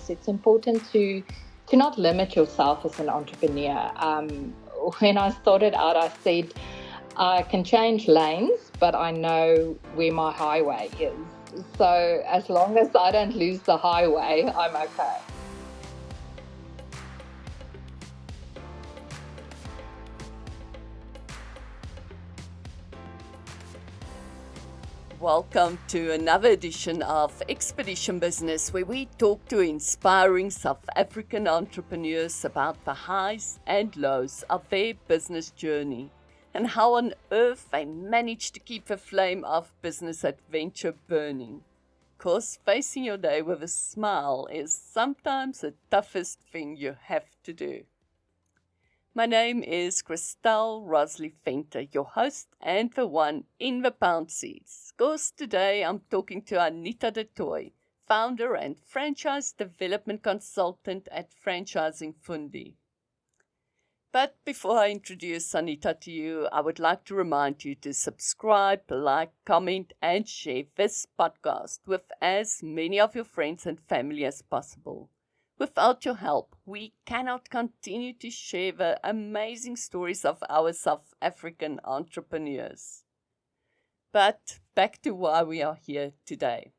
it's important to not limit yourself as an entrepreneur. When I started out, I said, I can change lanes, but I know where my highway is. So as long as I don't lose the highway, I'm okay. Welcome to another edition of Expedition Business, where we talk to inspiring South African entrepreneurs about the highs and lows of their business journey and how on earth they manage to keep the flame of business adventure burning. Because facing your day with a smile is sometimes the toughest thing you have to do. My name is Christelle Rosley Venter, your host and the one in the pound seats. Because today I'm talking to Anita du Toit, founder and franchise development consultant at Franchising Fundi. But before I introduce Anita to you, I would like to remind you to subscribe, like, comment, and share this podcast with as many of your friends and family as possible. Without your help, we cannot continue to share the amazing stories of our South African entrepreneurs. But back to why we are here today.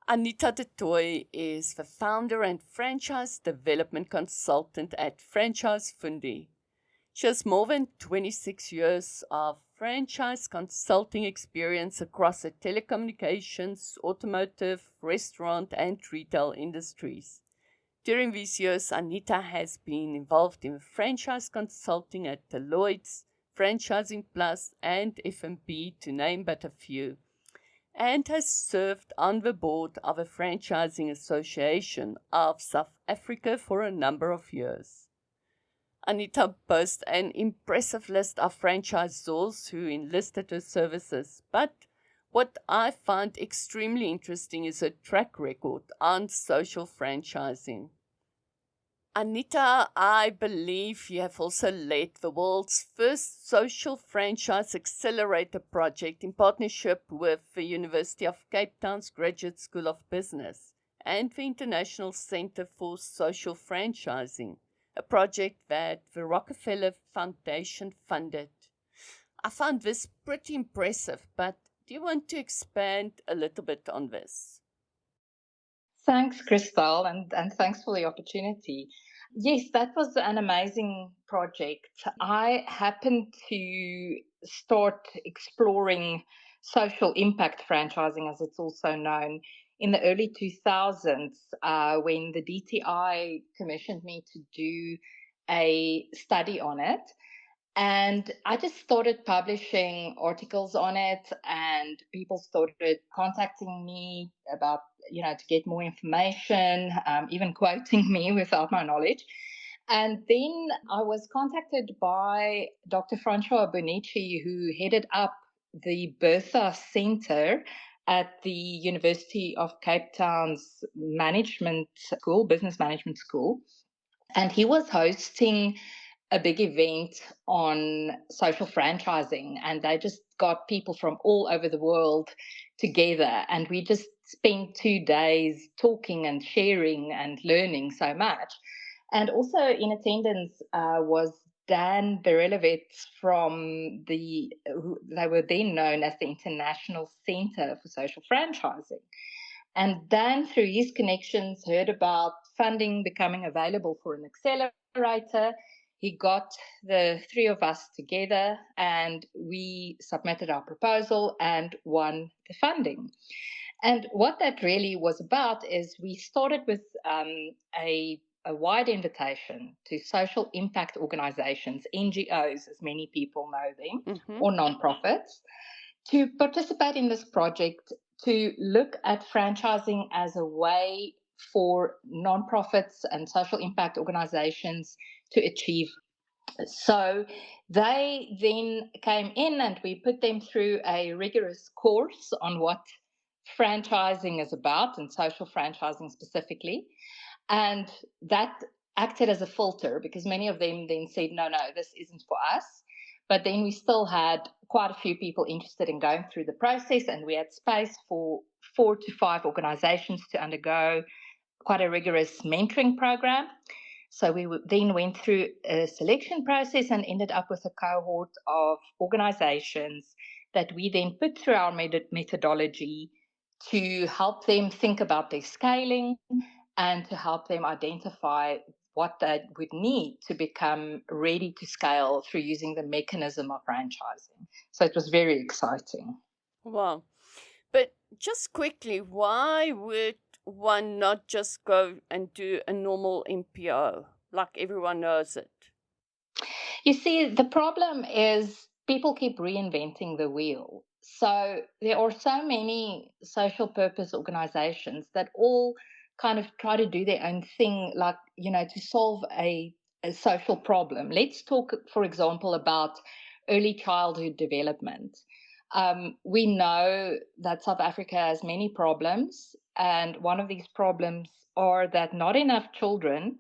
Anita du Toit is the founder and franchise development consultant at Franchise Fundi. She has more than 26 years of franchise consulting experience across the telecommunications, automotive, restaurant, and retail industries. During these years, Anita has been involved in franchise consulting at Deloitte, Franchising Plus, and F&B, to name but a few, and has served on the board of a franchising association of South Africa for a number of years. Anita boasts an impressive list of franchisors who enlisted her services, but what I find extremely interesting is her track record on social franchising. Anita, I believe you have also led the world's first social franchise accelerator project in partnership with the University of Cape Town's Graduate School of Business and the International Center for Social Franchising, a project that the Rockefeller Foundation funded. I found this pretty impressive, but do you want to expand a little bit on this? Thanks, Christelle, and thanks for the opportunity. Yes, that was an amazing project. I happened to start exploring social impact franchising, as it's also known, in the early 2000s when the DTI commissioned me to do a study on it. And I just started publishing articles on it, and people started contacting me about, to get more information, even quoting me without my knowledge. And then I was contacted by Dr. Francois Bonici, who headed up the Bertha Center at the University of Cape Town's management school, business management school. And he was hosting a big event on social franchising, and they just got people from all over the world together, and we just spent 2 days talking and sharing and learning so much. And also in attendance was Dan Berelovitz from they were then known as the International Center for Social Franchising. And Dan, through his connections, heard about funding becoming available for an accelerator. He got the three of us together and we submitted our proposal and won the funding. And what that really was about is we started with a wide invitation to social impact organizations, NGOs, as many people know them, or nonprofits, to participate in this project, to look at franchising as a way for nonprofits and social impact organizations to achieve. So they then came in and we put them through a rigorous course on what franchising is about, and social franchising specifically. And that acted as a filter because many of them then said, no, this isn't for us. But then we still had quite a few people interested in going through the process, and we had space for 4 to 5 organizations to undergo quite a rigorous mentoring program. So we then went through a selection process and ended up with a cohort of organizations that we then put through our methodology to help them think about their scaling and to help them identify what they would need to become ready to scale through using the mechanism of franchising. So it was very exciting. Wow. But just quickly, why would one not just go and do a normal MPO like everyone knows it? You see, the problem is people keep reinventing the wheel. So there are so many social purpose organizations that all kind of try to do their own thing, like, to solve a social problem. Let's talk, for example, about early childhood development. We know that South Africa has many problems, and one of these problems are that not enough children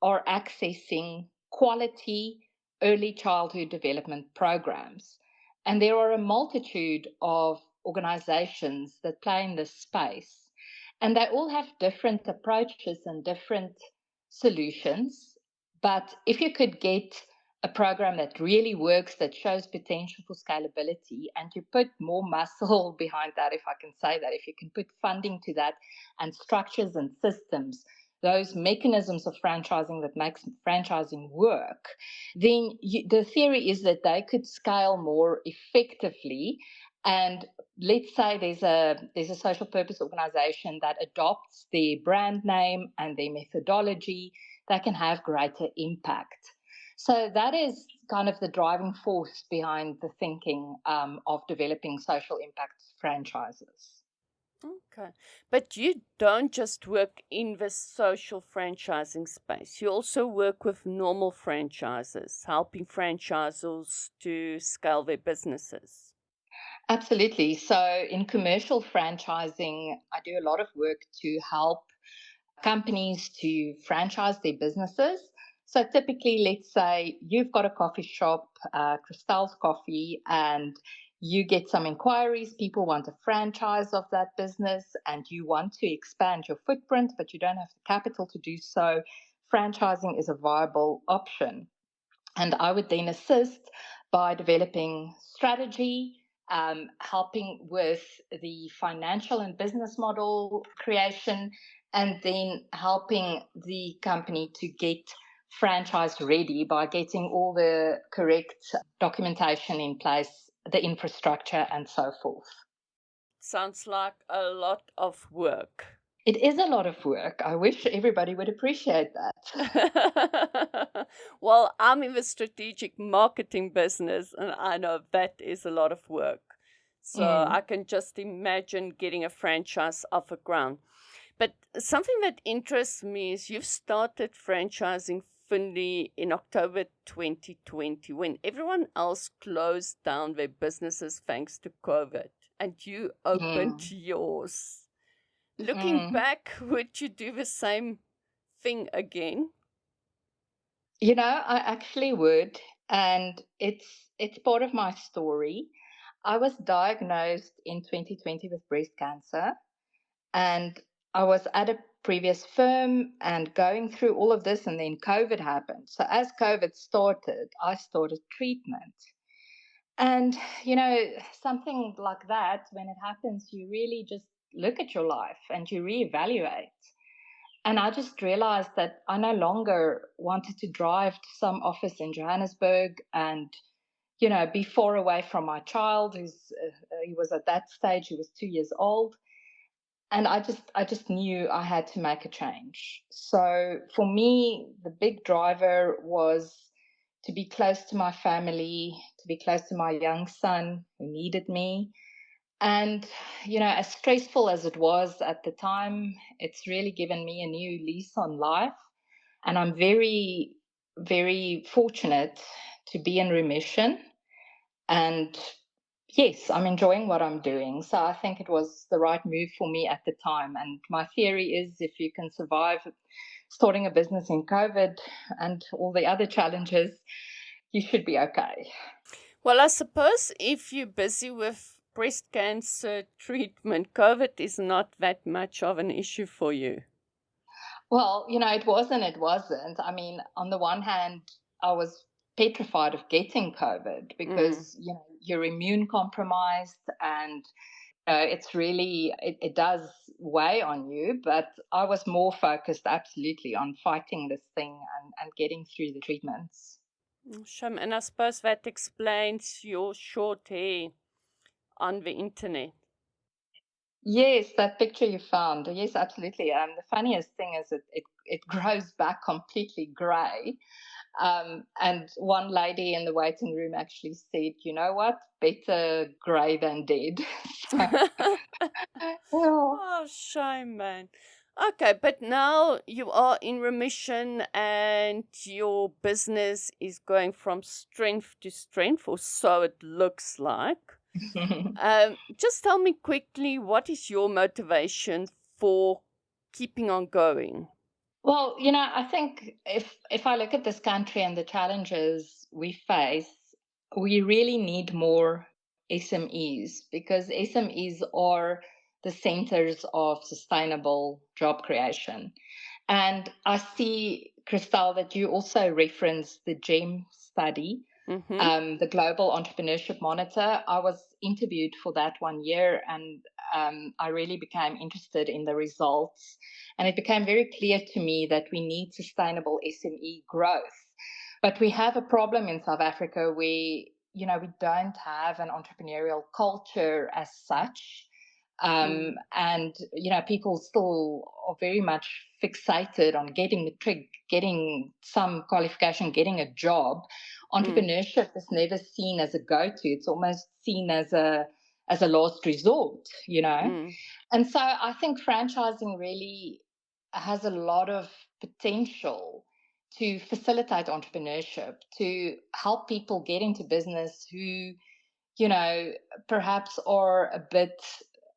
are accessing quality early childhood development programs. And there are a multitude of organizations that play in this space. And they all have different approaches and different solutions. But if you could get a program that really works, that shows potential for scalability, and you put more muscle behind that, if I can say that, if you can put funding to that and structures and systems, those mechanisms of franchising that makes franchising work, then the theory is that they could scale more effectively. And let's say there's a social purpose organization that adopts their brand name and their methodology, they can have greater impact. So that is kind of the driving force behind the thinking of developing social impact franchises. Okay. But you don't just work in the social franchising space. You also work with normal franchises, helping franchisors to scale their businesses. Absolutely. So in commercial franchising, I do a lot of work to help companies to franchise their businesses. So typically, let's say you've got a coffee shop, Cristal's Coffee, and you get some inquiries. People want a franchise of that business, and you want to expand your footprint, but you don't have the capital to do so. Franchising is a viable option. And I would then assist by developing strategy, helping with the financial and business model creation, and then helping the company to get franchise ready by getting all the correct documentation in place, the infrastructure, and so forth. Sounds like a lot of work. It is a lot of work. I wish everybody would appreciate that. Well, I'm in the strategic marketing business, and I know that is a lot of work. So Mm. I can just imagine getting a franchise off the ground. But something that interests me is you've started franchising Fundi in October 2020 when everyone else closed down their businesses thanks to COVID, and you opened Mm. yours. Looking Mm. back, would you do the same thing again? I actually would, and it's part of my story. I was diagnosed in 2020 with breast cancer, and I was at a previous firm and going through all of this, and then COVID happened. So as COVID started, I started treatment. And something like that, when it happens, you really just look at your life and you reevaluate. And I just realized that I no longer wanted to drive to some office in Johannesburg and, be far away from my child, he was at that stage, he was 2 years old. And I just knew I had to make a change. So for me, the big driver was to be close to my family, to be close to my young son who needed me. And, as stressful as it was at the time, it's really given me a new lease on life. And I'm very, very fortunate to be in remission. And yes, I'm enjoying what I'm doing. So I think it was the right move for me at the time. And my theory is if you can survive starting a business in COVID and all the other challenges, you should be okay. Well, I suppose if you're busy with breast cancer treatment, COVID is not that much of an issue for you. Well, it was and it wasn't. I mean, on the one hand, I was petrified of getting COVID Mm. because, you're immune compromised and it's really, it does weigh on you. But I was more focused absolutely on fighting this thing and getting through the treatments. Shame. And I suppose that explains your short hair on the internet. Yes, that picture you found. Yes, absolutely. The funniest thing is it grows back completely grey. And one lady in the waiting room actually said, "You know what? Better grey than dead." So, yeah. Oh, shame, man. Okay, but now you are in remission and your business is going from strength to strength, or so it looks like. Just tell me quickly, what is your motivation for keeping on going? Well, I think if I look at this country and the challenges we face, we really need more SMEs because SMEs are the centers of sustainable job creation. And I see, Christelle, that you also referenced the GEM study, Mm-hmm. the Global Entrepreneurship Monitor. I was interviewed for that 1 year, and I really became interested in the results. And it became very clear to me that we need sustainable SME growth. But we have a problem in South Africa where, we don't have an entrepreneurial culture as such. Mm, And people still are very much fixated on getting the trick, getting some qualification, getting a job. mm, Entrepreneurship is never seen as a go-to. It's almost seen as a last resort. mm, And so I think franchising really has a lot of potential to facilitate entrepreneurship, to help people get into business who, you know, perhaps are a bit,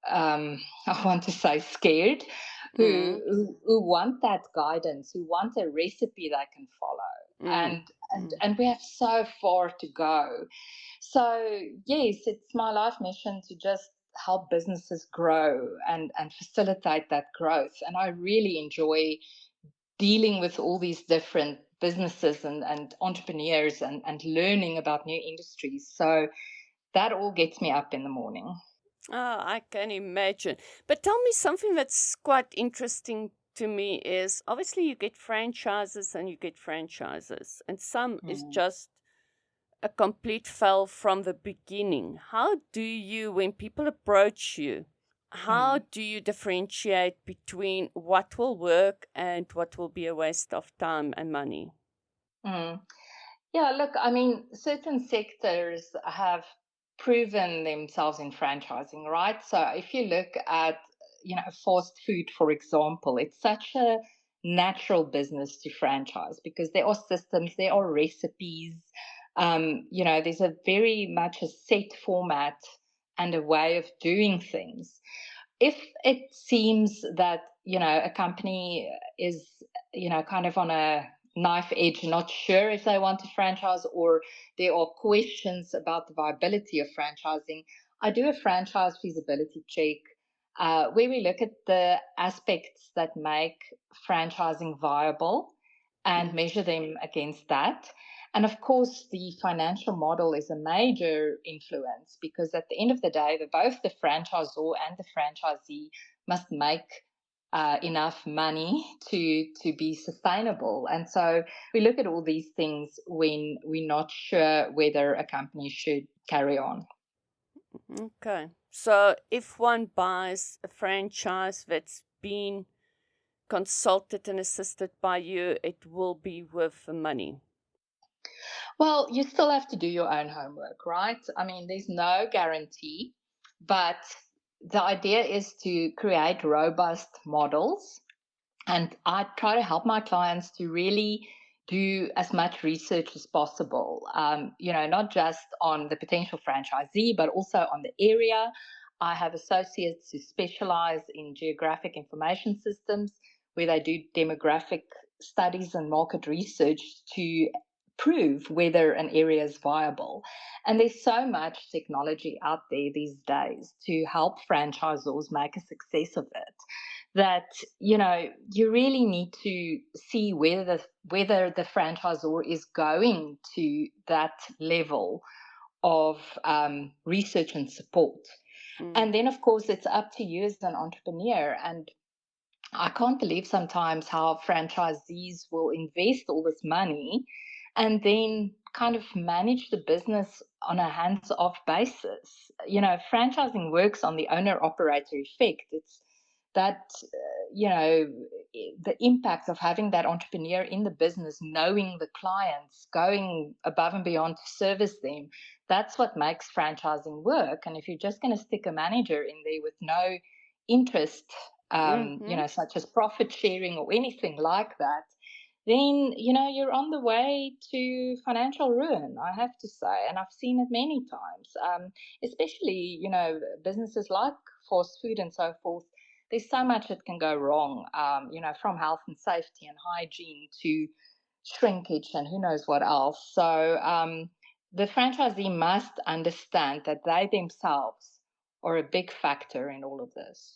I want to say, scared, mm, who want that guidance, who want a recipe they can follow. mm, And, and, mm. and we have so far to go. So, yes, it's my life mission to just help businesses grow and facilitate that growth. And I really enjoy dealing with all these different businesses and entrepreneurs and learning about new industries. So that all gets me up in the morning. Oh, I can imagine. But tell me something that's quite interesting to me is obviously you get franchises and you get franchises, and some is Mm. just a complete fail from the beginning. How do you, when people approach you, how Mm. do you differentiate between what will work and what will be a waste of time and money? Mm. Yeah, look, I mean, certain sectors have proven themselves in franchising, right? So if you look at, fast food, for example, it's such a natural business to franchise because there are systems, there are recipes, there's a very much a set format and a way of doing things. If it seems that, a company is, kind of on a knife edge, not sure if they want to franchise, or there are questions about the viability of franchising, I do a franchise feasibility check where we look at the aspects that make franchising viable and Mm, measure them against that. And of course, the financial model is a major influence because at the end of the day, both the franchisor and the franchisee must make enough money to be sustainable. And so we look at all these things when we're not sure whether a company should carry on. okay. So if one buys a franchise that's been consulted and assisted by you, it will be worth the money. Well, you still have to do your own homework, right? I mean, there's no guarantee, but the idea is to create robust models. And I try to help my clients to really do as much research as possible, not just on the potential franchisee, but also on the area. I have associates who specialize in geographic information systems, where they do demographic studies and market research to prove whether an area is viable. And there's so much technology out there these days to help franchisors make a success of it. that, you really need to see whether the franchisor is going to that level of research and support. Mm. And then, of course, it's up to you as an entrepreneur. And I can't believe sometimes how franchisees will invest all this money and then kind of manage the business on a hands off basis. Franchising works on the owner operator effect. It's that, the impact of having that entrepreneur in the business, knowing the clients, going above and beyond to service them. That's what makes franchising work. And if you're just going to stick a manager in there with no interest, Mm-hmm. such as profit sharing or anything like that, then, you're on the way to financial ruin, I have to say. And I've seen it many times, especially, businesses like fast food and so forth. There's so much that can go wrong, from health and safety and hygiene to shrinkage and who knows what else. So the franchisee must understand that they themselves are a big factor in all of this.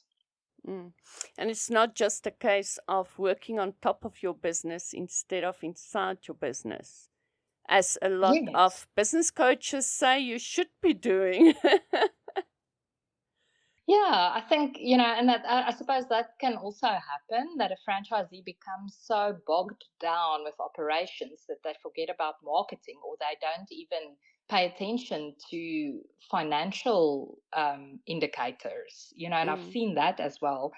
Mm. And it's not just a case of working on top of your business instead of inside your business, as a lot Yes. of business coaches say you should be doing. Yeah, I think, and that I suppose that can also happen, that a franchisee becomes so bogged down with operations that they forget about marketing, or they don't even pay attention to financial indicators, and I've Mm. seen that as well.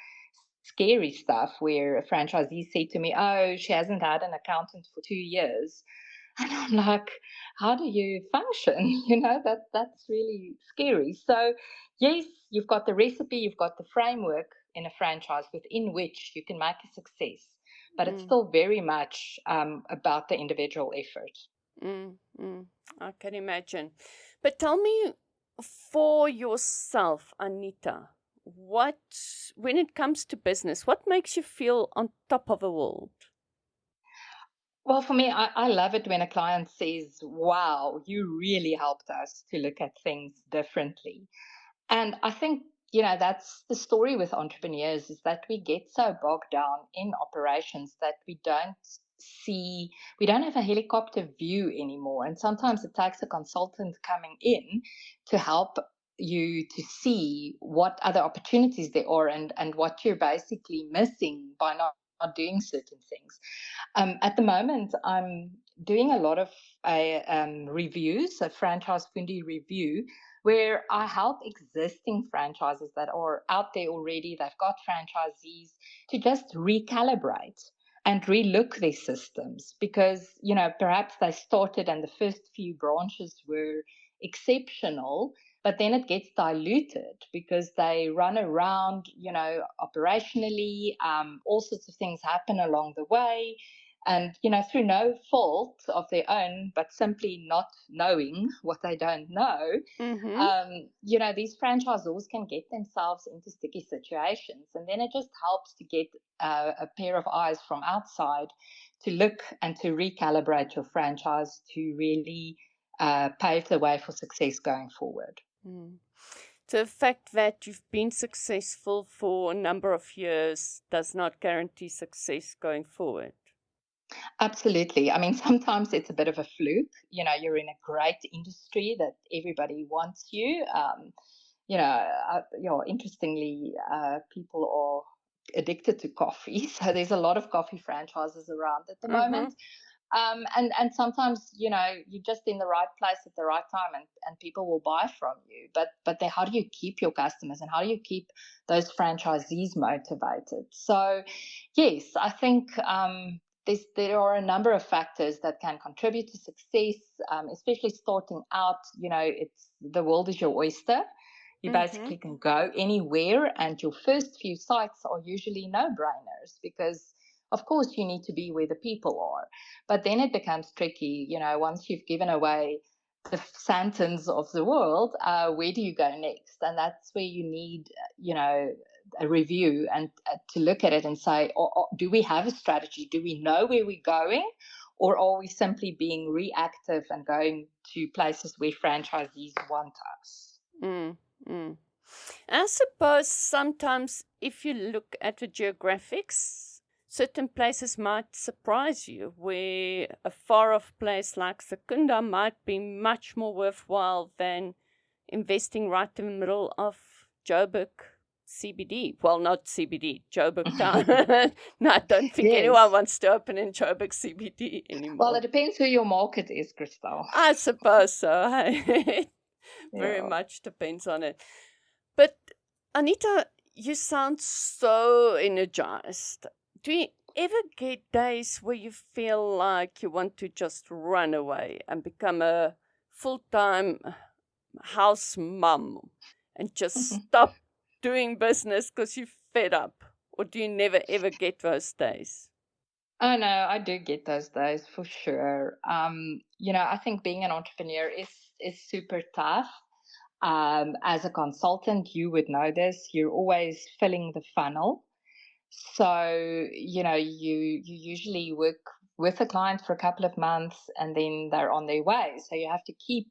Scary stuff where a franchisee said to me, "Oh, she hasn't had an accountant for 2 years." And I'm like, how do you function? That's really scary. So, yes, you've got the recipe, you've got the framework in a franchise within which you can make a success, but it's Mm. still very much about the individual effort. Mm. Mm. I can imagine. But tell me, for yourself, Anita, what, when it comes to business, what makes you feel on top of the world? Well, for me, I love it when a client says, wow, you really helped us to look at things differently. And I think, that's the story with entrepreneurs, is that we get so bogged down in operations that we don't have a helicopter view anymore. And sometimes it takes a consultant coming in to help you to see what other opportunities there are, and what you're basically missing by not doing certain things. At the moment, I'm doing a lot of reviews, a Franchise Fundi review, where I help existing franchises that are out there already, they've got franchisees, to just recalibrate and relook their systems, because, perhaps they started and the first few branches were exceptional, but then it gets diluted because they run around, operationally. All sorts of things happen along the way, and, through no fault of their own, but simply not knowing what they don't know, Mm-hmm. these franchisors can get themselves into sticky situations. And then it just helps to get a pair of eyes from outside to look and to recalibrate your franchise to really pave the way for success going forward. Mm. The fact that you've been successful for a number of years does not guarantee success going forward. Absolutely. I mean, sometimes it's a bit of a fluke. You're in a great industry that everybody wants you. Interestingly, people are addicted to coffee. So there's a lot of coffee franchises around at the Mm-hmm. moment. And sometimes, you're just in the right place at the right time, and people will buy from you. But then how do you keep your customers, and how do you keep those franchisees motivated? So, yes, I think there are a number of factors that can contribute to success, especially starting out. It's the world is your oyster. You Mm-hmm. basically can go anywhere, and your first few sites are usually no-brainers because, of course, you need to be where the people are. But then it becomes tricky, once you've given away the sentence of the world, where do you go next? And that's where you need, a review, and to look at it and say, do we have a strategy? Do we know where we're going? Or are we simply being reactive and going to places where franchisees want us? Mm. Mm. I suppose sometimes if you look at the geographics, certain places might surprise you, where a far-off place like Secunda might be much more worthwhile than investing right in the middle of Joburg CBD. Well, not CBD, Joburg town. No, I don't think anyone Yes. wants to open in Joburg CBD Well, anymore. it depends who your market is, Christelle. I suppose so. Hey. Very Yeah. much depends on it. But Anita, you sound so energized. Do you ever get days where you feel like you want to just run away and become a full-time house mum and just stop doing business because you're fed up? Or do you never ever get those days? Oh no, I do get those days for sure. I think being an entrepreneur is super tough. As a consultant, you would know this. You're always filling the funnel. So, you usually work with a client for a couple of months and then they're on their way. So you have to keep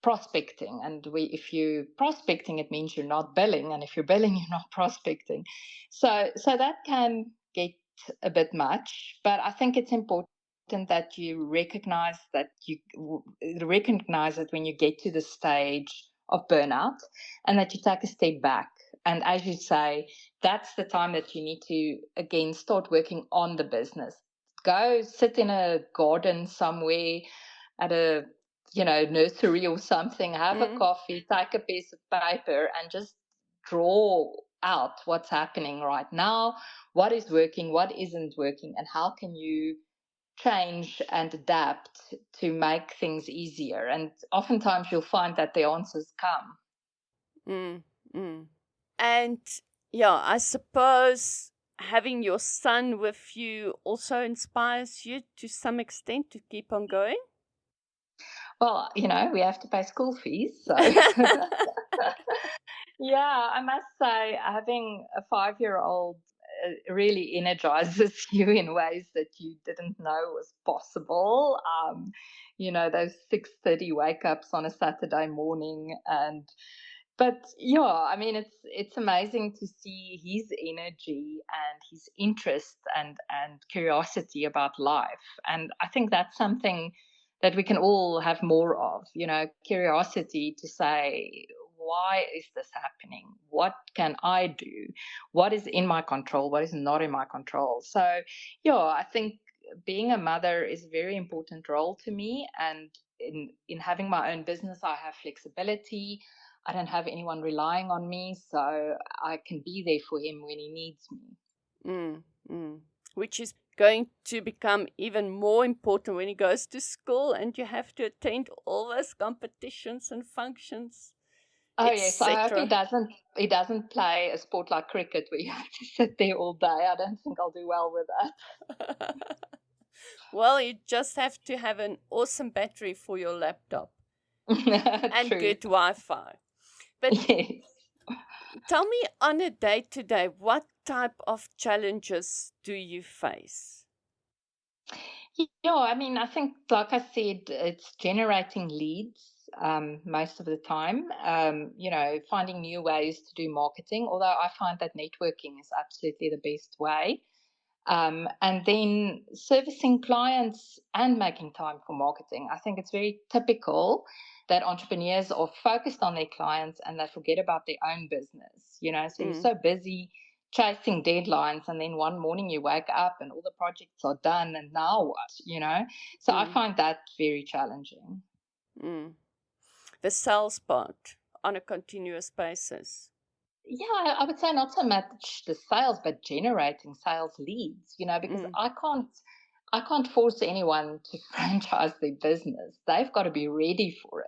prospecting. And if you're prospecting, it means you're not billing. And if you're billing, you're not prospecting. So that can get a bit much, but I think it's important that you recognize it when you get to the stage of burnout and that you take a step back. And as you say, that's the time that you need to again start working on the business. Go sit in a garden somewhere at a nursery or something, have a Mm, coffee, take a piece of paper, and just draw out what's happening right now, what is working, what isn't working, and how can you change and adapt to make things easier. And oftentimes you'll find that the answers come. mm, mm. And yeah, I suppose having your son with you also inspires you to some extent to keep on going. Well, we have to pay school fees, so yeah, I must say, having a 5-year-old really energizes you in ways that you didn't know was possible. Those 6:30 wake ups on a Saturday morning, but yeah, I mean, it's amazing to see his energy and his interest and curiosity about life, and I think that's something that we can all have more of. Curiosity to say, why is this happening? What can I do? What is in my control? What is not in my control? So, yeah, I think being a mother is a very important role to me, and in having my own business, I have flexibility. I don't have anyone relying on me, so I can be there for him when he needs me. Mm, mm. Which is going to become even more important when he goes to school and you have to attend all those competitions and functions, Oh yes, I hope he etc. doesn't play a sport like cricket where you have to sit there all day. I don't think I'll do well with Well, you just have to have an awesome battery for your laptop that. and True. good Wi Fi. But Yes. tell me on a day to day, what type of challenges do you face? Yeah, I mean, I think, like I said, it's generating leads most of the time. Finding new ways to do marketing, although I find that networking is absolutely the best way. And then servicing clients and making time for marketing. I think it's very typical that entrepreneurs are focused on their clients and they forget about their own business. So you're Mm, so busy chasing deadlines, and then one morning you wake up and all the projects are done, and now what? So I mm, find that very challenging. mm. The sales part on a continuous basis. Yeah, I would say not so much the sales, but generating sales leads, because Mm, I can't force anyone to franchise their business. They've got to be ready for it.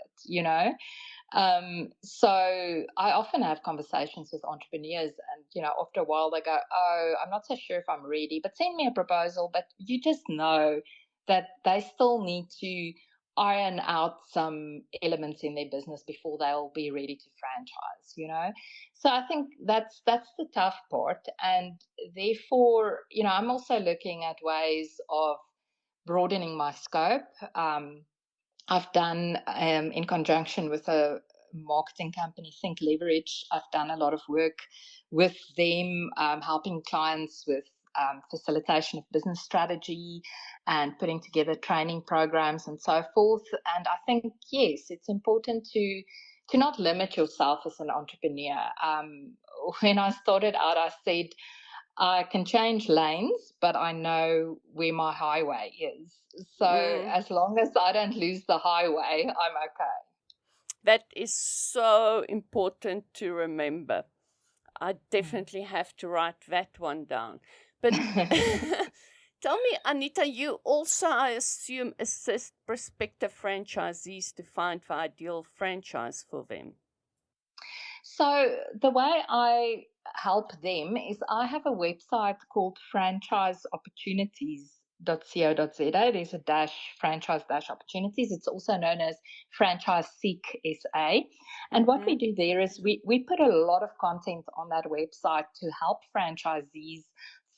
So I often have conversations with entrepreneurs, and after a while they go, "Oh, I'm not so sure if I'm ready, but send me a proposal." But you just know that they still need to iron out some elements in their business before they'll be ready to franchise. So I think that's the tough part, and therefore, I'm also looking at ways of broadening my scope. I've done, in conjunction with a marketing company, Think Leverage. I've done a lot of work with them, helping clients with facilitation of business strategy and putting together training programs and so forth. And I think, yes, it's important to not limit yourself as an entrepreneur. When I started out, I said, I can change lanes, but I know where my highway is. So Mm. as long as I don't lose the highway, I'm okay. That is so important to remember. I Mm. definitely have to write that one down. But tell me, Anita, you also, I assume, assist prospective franchisees to find the ideal franchise for them. So the way I help them is I have a website called franchiseopportunities.co.za. There's a dash franchise dash opportunities. It's also known as Franchise Seek SA. And what we Mm-hmm. do there is we put a lot of content on that website to help franchisees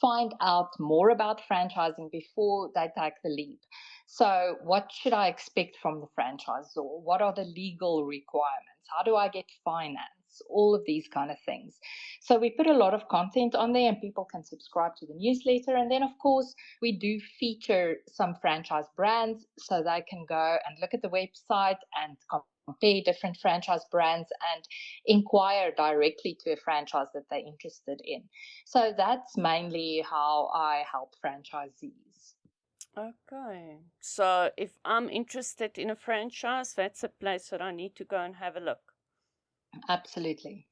find out more about franchising before they take the leap. So, what should I expect from the franchisor? What are the legal requirements? How do I get finance? All of these kind of things. So, we put a lot of content on there and people can subscribe to the newsletter. And then, of course, we do feature some franchise brands so they can go and look at the website and compare different franchise brands and inquire directly to a franchise that they're interested in. So, that's mainly how I help franchisees. Okay. So if I'm interested in a franchise, that's a place that I need to go and have a look. Absolutely.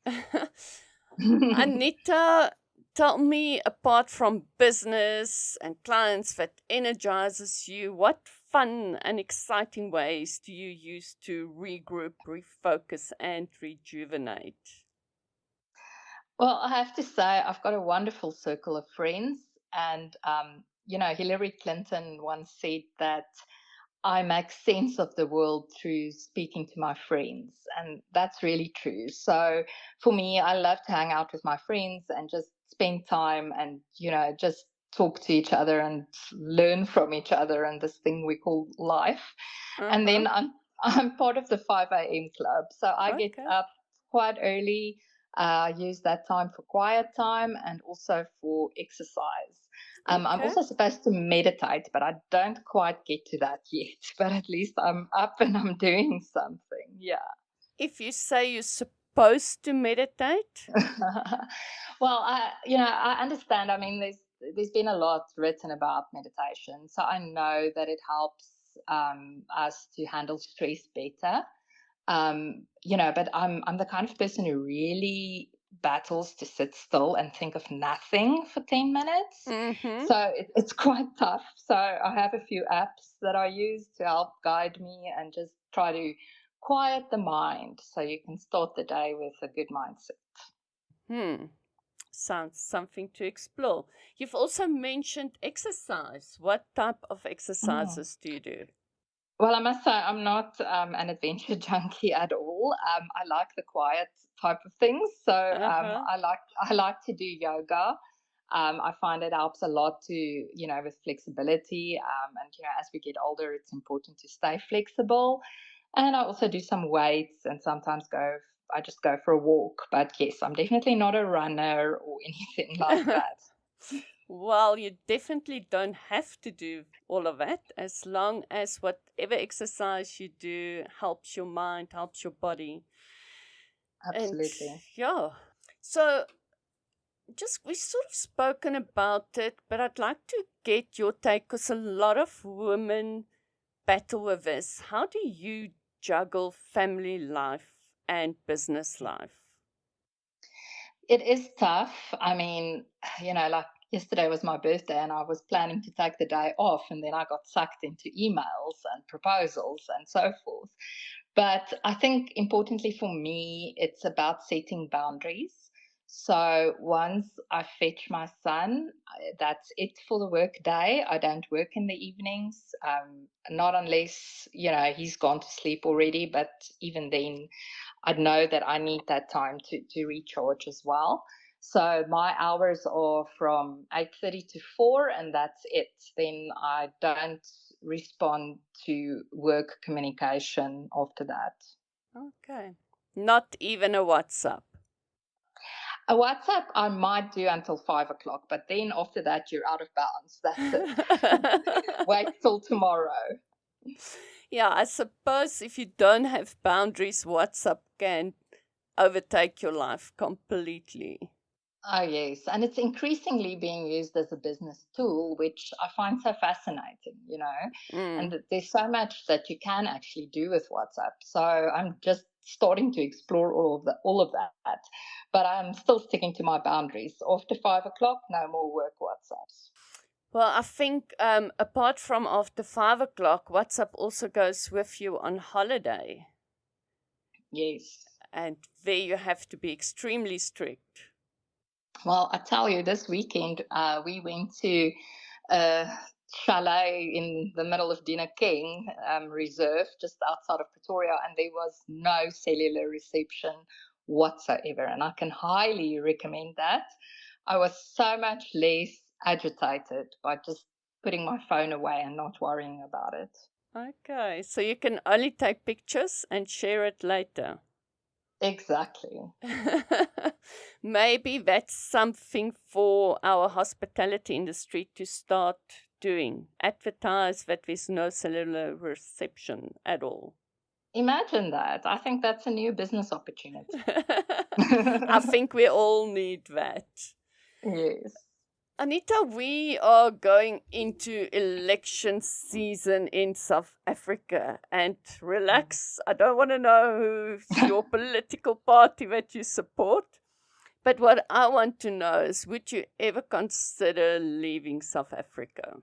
Anita, tell me, apart from business and clients that energizes you, what fun and exciting ways do you use to regroup, refocus, and rejuvenate? Well, I have to say, I've got a wonderful circle of friends. And, Hillary Clinton once said that I make sense of the world through speaking to my friends. And that's really true. So for me, I love to hang out with my friends and just spend time and, just talk to each other and learn from each other and this thing we call life. And Uh-huh. then I'm part of the 5 a.m. club. So I get Okay. up quite early. Use that time for quiet time and also for exercise. I'm Okay. also supposed to meditate, but I don't quite get to that yet. But at least I'm up and I'm doing something. Yeah. If you say you're supposed to meditate, Well, I understand. I mean, there's been a lot written about meditation, so I know that it helps us to handle stress better. But I'm the kind of person who really battles to sit still and think of nothing for 10 minutes. mm-hmm. So it's quite tough. So I have a few apps that I use to help guide me and just try to quiet the mind so you can start the day with a good mindset. Sounds something to explore. You've also mentioned exercise. What type of Mm. exercises do you do? Well, I must say I'm not an adventure junkie at all. I like the quiet type of things. So Uh-huh. I like to do yoga. I find it helps a lot to, with flexibility. And, as we get older, it's important to stay flexible. And I also do some weights and sometimes I just go for a walk. But yes, I'm definitely not a runner or anything like that. Well, you definitely don't have to do all of that as long as whatever exercise you do helps your mind, helps your body. And Absolutely. yeah. So just we've sort of spoken about it, but I'd like to get your take because a lot of women battle with this. How do you juggle family life and business life? It is tough. I mean, like yesterday was my birthday and I was planning to take the day off, and then I got sucked into emails and proposals and so forth. But I think importantly for me, it's about setting boundaries. So once I fetch my son, that's it for the work day. I don't work in the evenings, not unless, he's gone to sleep already. But even then, I know that I need that time to recharge as well. So my hours are from 8:30 to 4, and that's it. Then I don't respond to work communication after that. Okay. Not even a WhatsApp. A WhatsApp I might do until 5 o'clock, but then after that you're out of bounds. That's it. Wait till tomorrow. Yeah, I suppose if you don't have boundaries, WhatsApp can overtake your life completely. Oh, yes. And it's increasingly being used as a business tool, which I find so fascinating, Mm. and there's so much that you can actually do with WhatsApp. So I'm just starting to explore all of that. But I'm still sticking to my boundaries. After 5 o'clock, no more work WhatsApps. Well, I think apart from after 5 o'clock, WhatsApp also goes with you on holiday. Yes. And there you have to be extremely strict. Well, I tell you, this weekend we went to a chalet in the middle of Dina King Reserve, just outside of Pretoria, and there was no cellular reception whatsoever. And I can highly recommend that. I was so much less agitated by just putting my phone away and not worrying about it. Okay, so you can only take pictures and share it later. Exactly. Maybe that's something for our hospitality industry to start doing. Advertise that there's no cellular reception at all. Imagine that. I think that's a new business opportunity. I think we all need that. Yes. Anita, we are going into election season in South Africa. And relax, I don't want to know who's your political party that you support. But what I want to know is, would you ever consider leaving South Africa?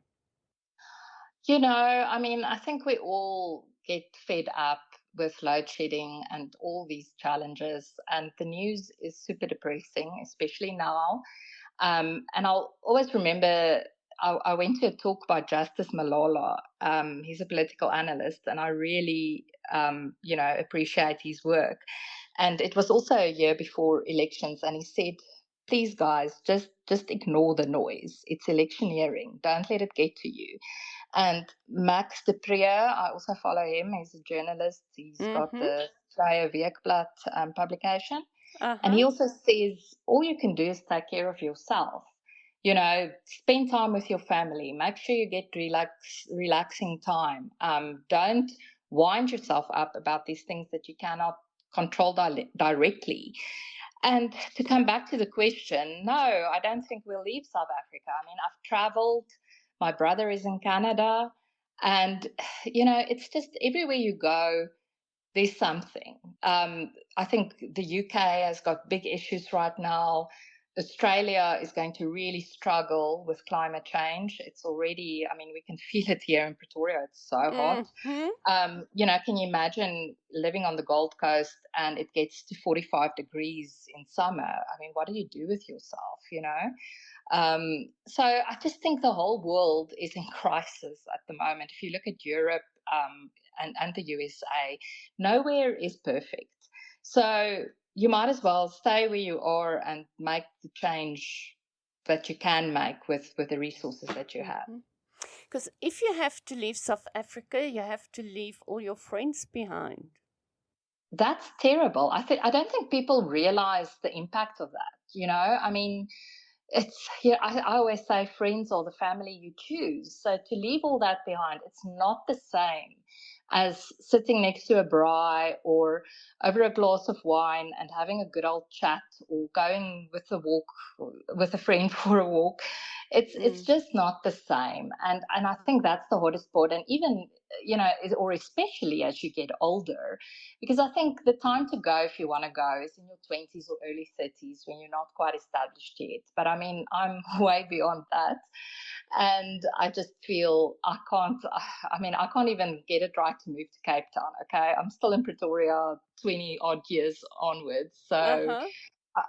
I mean, I think we all get fed up with load shedding and all these challenges, and the news is super depressing, especially now. And I'll always remember I went to a talk by Justice Malala. He's a political analyst, and I really, appreciate his work. And it was also a year before elections, and he said, "Please, guys, just ignore the noise. It's electioneering. Don't let it get to you." And Max de Pree, I also follow him. He's a journalist. He's got Mm-hmm. the Vrije Weekblad publication. And Uh-huh. he also says all you can do is take care of yourself. Spend time with your family. Make sure you get relaxing time. Don't wind yourself up about these things that you cannot control directly. And to come back to the question, no, I don't think we'll leave South Africa. I mean, I've traveled, my brother is in Canada, and, it's just everywhere you go, there's something. I think the UK has got big issues right now. Australia is going to really struggle with climate change. It's already, I mean, we can feel it here in Pretoria. It's so hot. Mm-hmm. Can you imagine living on the Gold Coast and it gets to 45 degrees in summer? I mean, what do you do with yourself? So I just think the whole world is in crisis at the moment. If you look at Europe and the USA, nowhere is perfect. So you might as well stay where you are and make the change that you can make with the resources that you have. Because if you have to leave South Africa, you have to leave all your friends behind. That's terrible. I don't think people realize the impact of that. I mean, I always say friends are the family you choose. So to leave all that behind, it's not the same as sitting next to a braai or over a glass of wine and having a good old chat or going with a friend for a walk. It's just not the same. And I think that's the hardest part. And even, or especially as you get older, because I think the time to go, if you want to go, is in your 20s or early 30s when you're not quite established yet. But I mean, I'm way beyond that. And I just feel I can't even get it right to move to Cape Town. Okay. I'm still in Pretoria 20 odd years onwards. So Uh-huh.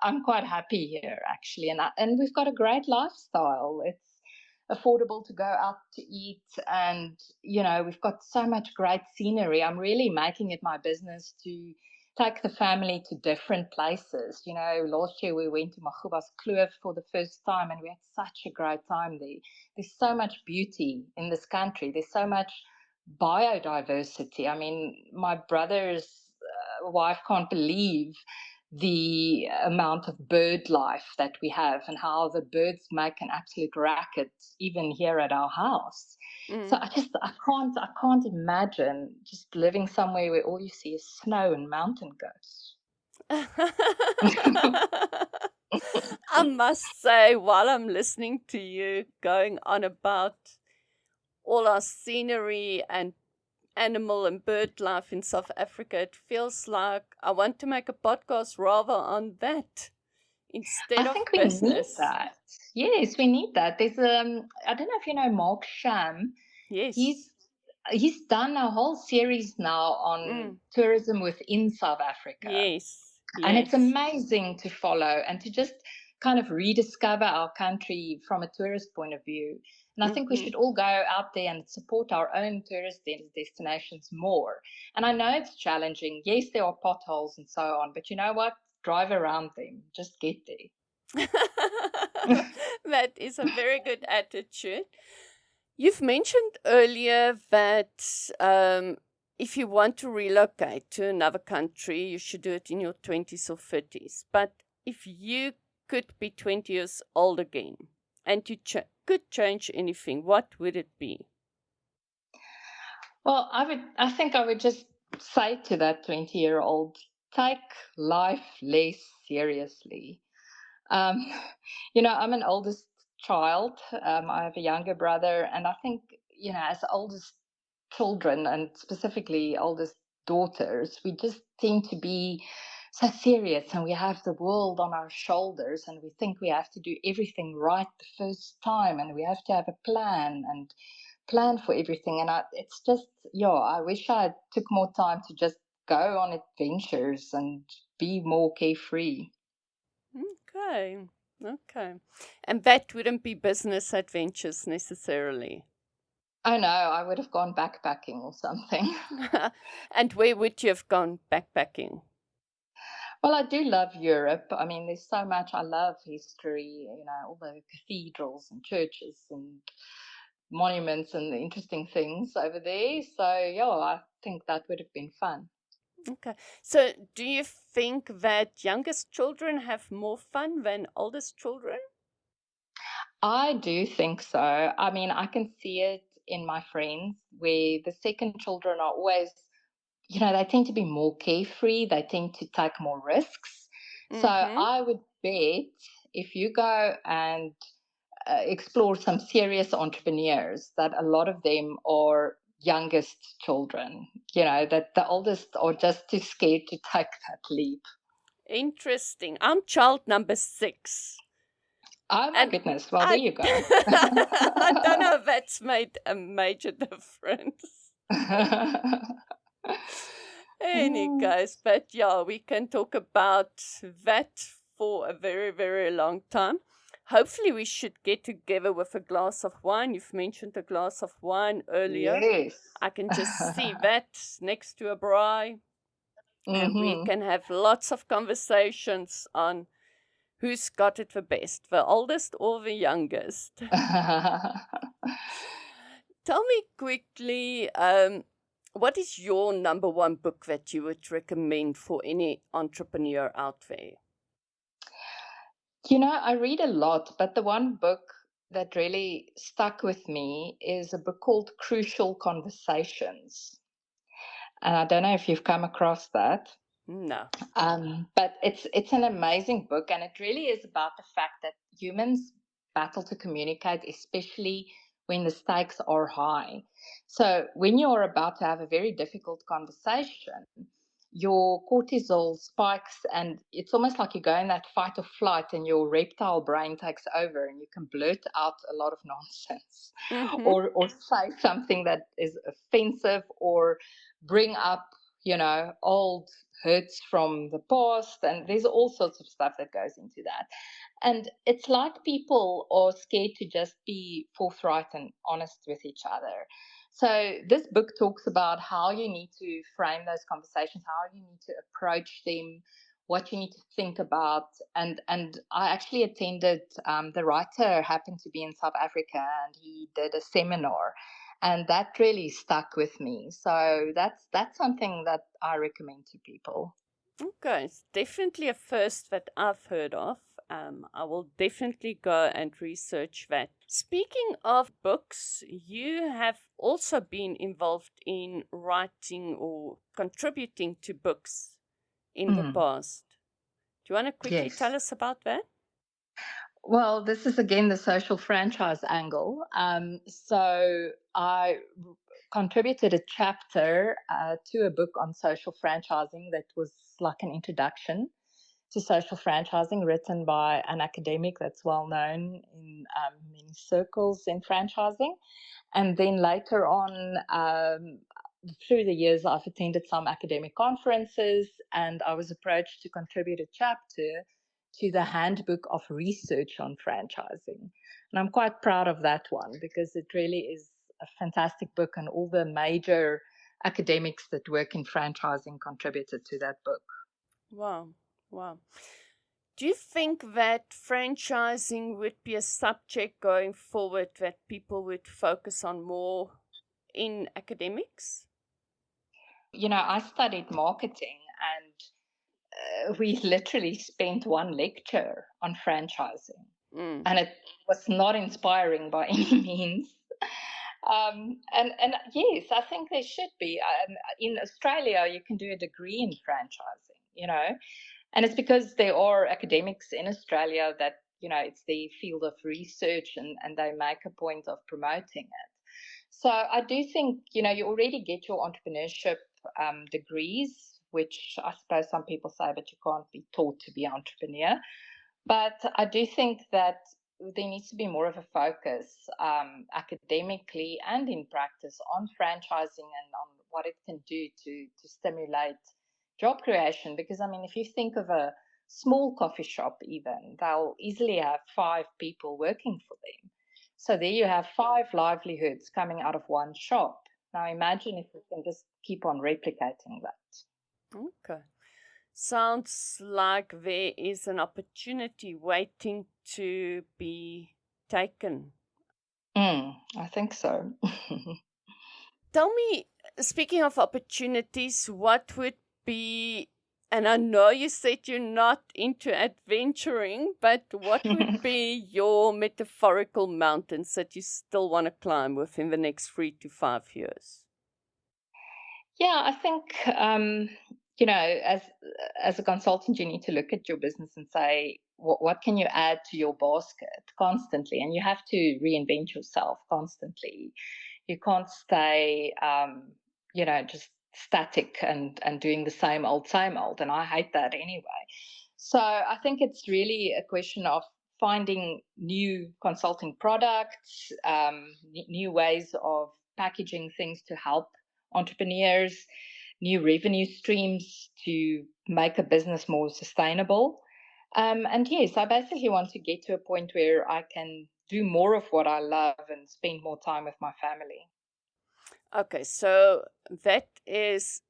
I'm quite happy here, actually. And we've got a great lifestyle. It's affordable to go out to eat, and we've got so much great scenery. I'm really making it my business to take the family to different places. Last year we went to Maguba's Kloof for the first time, and we had such a great time there. There's so much beauty in this country. There's so much biodiversity. I mean, my brother's wife can't believe the amount of bird life that we have and how the birds make an absolute racket even here at our house. So Mm. I can't imagine just living somewhere where all you see is snow and mountain goats. I must say, while I'm listening to you going on about all our scenery and animal and bird life in South Africa, it feels like I want to make a podcast rather on that I instead of think we need business. that. Yes, we need that. There's I don't know if you know Mark Sham. Yes. He's done a whole series now on Mm. tourism within South Africa. Yes. And it's Yes. amazing to follow and to just kind of rediscover our country from a tourist point of view. And I think we Mm-hmm. should all go out there and support our own tourist destinations more. And I know it's challenging. Yes, there are potholes and so on, but you know what? Drive around them. Just get there. That is a very good attitude. You've mentioned earlier that if you want to relocate to another country, you should do it in your 20s or 30s. But if you could be 20 years old again and you could change anything, what would it be? Well, I think I would just say to that 20-year-old, take life less seriously. Um, I'm an oldest child. I have a younger brother, and I think, as oldest children and specifically oldest daughters, we just tend to be so serious and we have the world on our shoulders and we think we have to do everything right the first time and we have to have a plan and plan for everything. And it's just, I wish I took more time to just go on adventures and be more carefree. Okay. Okay. And that wouldn't be business adventures necessarily. Oh no, I would have gone backpacking or something. And where would you have gone backpacking? Well, I do love Europe. I mean, there's so much. I love history, all the cathedrals and churches and monuments and the interesting things over there. So, yeah, I think that would have been fun. Okay. So, do you think that youngest children have more fun than oldest children? I do think so. I mean, I can see it in my friends where the second children are always, they tend to be more carefree, they tend to take more risks. So Mm-hmm. I would bet if you go and explore some serious entrepreneurs, that a lot of them are youngest children, that the oldest are just too scared to take that leap. Interesting. I'm child number 6. Oh my And goodness. Well, there I, you go. I don't know if that's made a major difference. Any case, but yeah, we can talk about that for a very, very long time. Hopefully, we should get together with a glass of wine. You've mentioned a glass of wine earlier. Yes. I can just see that next to a braai, and we Hmm. can have lots of conversations on who's got it the best, the oldest or the youngest. Tell me quickly, what is your number one book that you would recommend for any entrepreneur out there? I read a lot, but the one book that really stuck with me is a book called Crucial Conversations. And I don't know if you've come across that. No. But it's an amazing book, and it really is about the fact that humans battle to communicate, especially when the stakes are high. So when you're about to have a very difficult conversation, your cortisol spikes, and it's almost like you go in that fight or flight, and your reptile brain takes over, and you can blurt out a lot of nonsense, Mm-hmm. or say something that is offensive, or bring up old hurts from the past, and there's all sorts of stuff that goes into that. And it's like people are scared to just be forthright and honest with each other. So this book talks about how you need to frame those conversations, how you need to approach them, what you need to think about. And I actually attended, the writer happened to be in South Africa, and he did a seminar, And that really stuck with me. So that's something that I recommend to people. Okay, it's definitely a first that I've heard of. I will definitely go and research that. Speaking of books, you have also been involved in writing or contributing to books in the past. Do you want to quickly tell Yes. us about that? Well, this is again the social franchise angle. So I contributed a chapter to a book on social franchising that was like an introduction to social franchising, written by an academic that's well known in many circles in franchising. And then later on, through the years, I've attended some academic conferences, and I was approached to contribute a chapter to the Handbook of Research on Franchising. And I'm quite proud of that one because it really is a fantastic book, and all the major academics that work in franchising contributed to that book. Wow, wow. Do you think that franchising would be a subject going forward that people would focus on more in academics? I studied marketing, and we literally spent one lecture on franchising, Mm. and it was not inspiring by any means. And yes, I think there should be. In Australia, you can do a degree in franchising, and it's because there are academics in Australia that, it's their field of research, and they make a point of promoting it. So I do think, you already get your entrepreneurship degrees, which I suppose some people say, but you can't be taught to be an entrepreneur. But I do think that there needs to be more of a focus academically and in practice on franchising and on what it can do to stimulate job creation. Because, I mean, if you think of a small coffee shop, even, they'll easily have 5 people working for them. So there you have 5 livelihoods coming out of one shop. Now imagine if we can just keep on replicating that. Okay. Sounds like there is an opportunity waiting to be taken. I think so. Tell me, speaking of opportunities, what would be, and I know you said you're not into adventuring, but what would be your metaphorical mountains that you still want to climb within the next 3 to 5 years? Yeah, I think as a consultant, you need to look at your business and say what can you add to your basket constantly, and you have to reinvent yourself constantly. You can't stay, just static and doing the same old. And I hate that anyway. So I think it's really a question of finding new consulting products, new ways of packaging things to help entrepreneurs, new revenue streams to make a business more sustainable. And yes, I basically want to get to a point where I can do more of what I love and spend more time with my family. Okay, so that is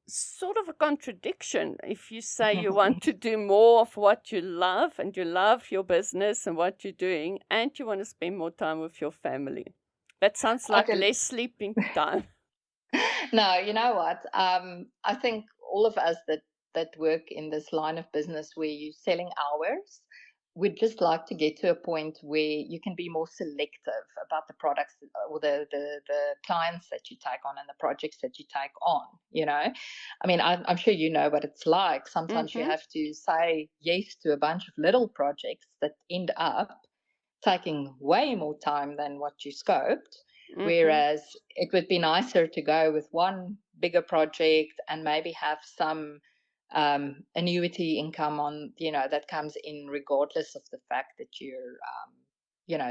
sort of a contradiction. If you say you want to do more of what you love and you love your business and what you're doing, and you want to spend more time with your family, that sounds like Okay. less sleeping time. No, you know what? I think all of us that work in this line of business where you're selling hours, we'd just like to get to a point where you can be more selective about the products or the clients that you take on and the projects that you take on. I mean, I'm sure you know what it's like. Sometimes you Mm-hmm. have to say yes to a bunch of little projects that end up taking way more time than what you scoped. Mm-hmm. Whereas it would be nicer to go with one bigger project and maybe have some annuity income that comes in regardless of the fact that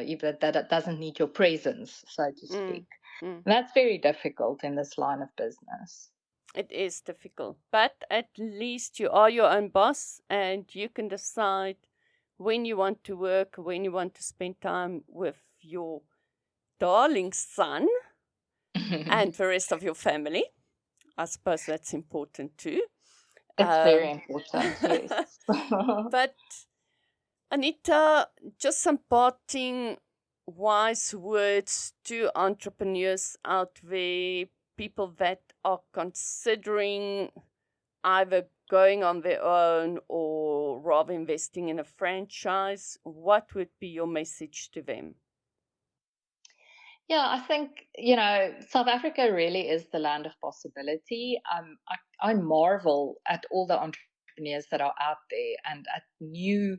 even that it doesn't need your presence, so to speak. Mm. And that's very difficult in this line of business. It is difficult, but at least you are your own boss and you can decide when you want to work, when you want to spend time with your darling son and the rest of your family. I suppose that's important too. It's very important, yes. But Anita, just some parting wise words to entrepreneurs out there, people that are considering either going on their own or rather investing in a franchise? What would be your message to them? Yeah, I think, South Africa really is the land of possibility. I marvel at all the entrepreneurs that are out there and at new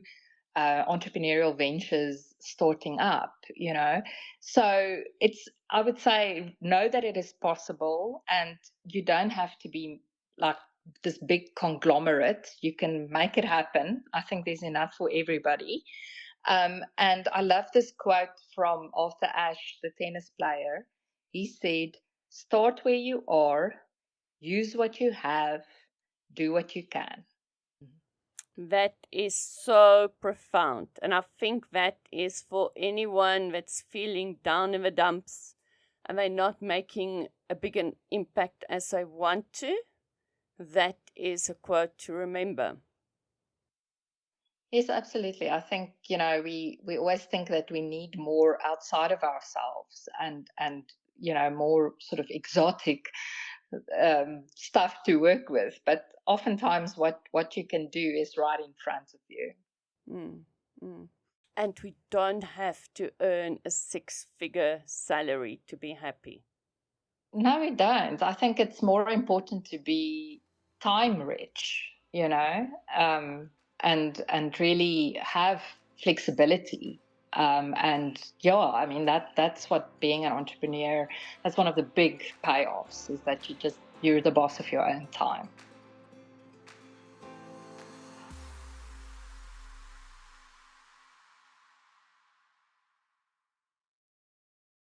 entrepreneurial ventures starting up, So I would say, know that it is possible and you don't have to be like this big conglomerate. You can make it happen. I think there's enough for everybody. And I love this quote from Arthur Ashe, the tennis player. He said, "Start where you are, use what you have, do what you can." That is so profound. And I think that is for anyone that's feeling down in the dumps and they're not making a big an impact as they want to. That is a quote to remember. Yes, absolutely. I think, we always think that we need more outside of ourselves and more sort of exotic stuff to work with. But oftentimes what you can do is right in front of you. Mm, mm. And we don't have to earn a six-figure salary to be happy. No, we don't. I think it's more important to be time rich, and really have flexibility. And yeah, I mean that's what being an entrepreneur, that's one of the big payoffs is that you're the boss of your own time.